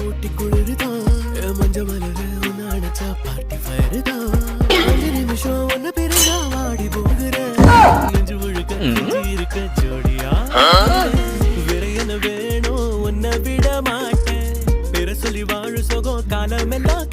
ஊட்டி குளிர்தான் மஞ்ச மலர உன்ன அணைச்சா பார்ட்டி ஃபயர் தான் 5 நிமிஷம் ஒன்ன பிறந்தா வாடி போகிறேன் நெஞ்சு முழுக்க இருக்க ஜோடியா வேற என்ன வேணும் உன்னை விட மாட்டேன் பெற சொல்லி வாழு சோகம் காலமெல்லாம்